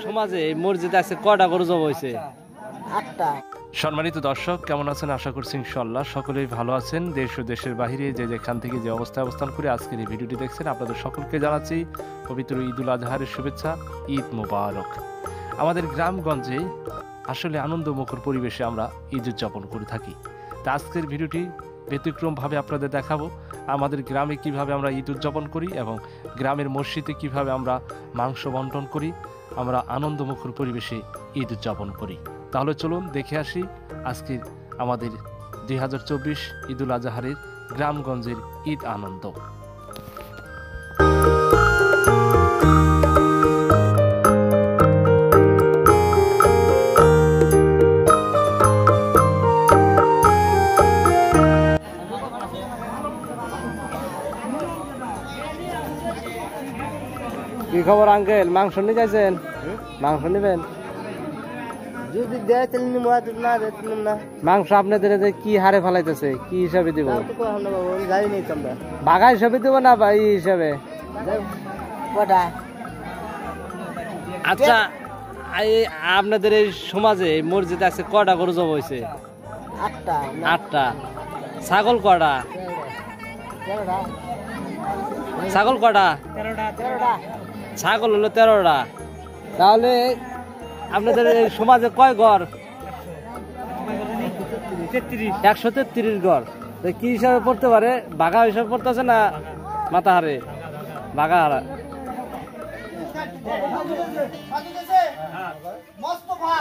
সমাজে মসজিদে আছে কয়টা গরু জব হয়েছে? 8টা। সম্মানিত দর্শক, কেমন আছেন? আশা করছি ইনশাআল্লাহ সকলেই ভালো আছেন। দেশ ও দেশের বাহিরে যে যেখান থেকে যে অবস্থায় অবস্থান করে আজকের এই ভিডিওটি দেখছেন, আপনাদের সকলকে জানাচ্ছি পবিত্র ঈদুল আজহারের শুভেচ্ছা। ঈদ মোবারক। আমাদের গ্রামগঞ্জে আসলে আনন্দমুখর পরিবেশে আমরা ঈদ উদযাপন করে থাকি। তা আজকের ভিডিওটি ব্যতিক্রমভাবে আপনাদের দেখাবো আমাদের গ্রামে কিভাবে আমরা ঈদ উদযাপন করি এবং গ্রামের মসজিদে কিভাবে আমরা মাংস বন্টন করি, আমরা আনন্দমুখর পরিবেশে ঈদ উদযাপন করি। তাহলে চলুন দেখে আসি আজকের আমাদের 2024 ঈদুল আজহারের গ্রামগঞ্জের ঈদ আনন্দ। কি খবর আঙ্কেল, মাংস নিয়ে যাচ্ছেন? মাংস নেবেন? যদি দেয় তাহলে নিমু, আর যদি না দেয় তাহলে নিমু না। মাংস আপনাদের কি হারে ফেলাইতেছে, কি হিসাবে দিব? তাও তো কইলাম না বাবু, আমি জানি নাই তো আমরা। বাঘা হিসাবে দিব না বা এই হিসাবে? কটা? আচ্ছা, আপনাদের এই সমাজে মসজিদে আছে কয়টা গরু জব হয়েছে? 8টা। 8টা। ছাগল কয়টা? 13টা। ছাগল কয়টা? 13টা। ছাগল হলো 13টা। তাহলে আপনাদের এই সমাজে কয় ঘর? 133 ঘর। কি হিসাবে পড়তে পারে? বাঘা হিসাবে পড়তেছে না মাথা হারে? বাঘা হারা। মস্ত ভা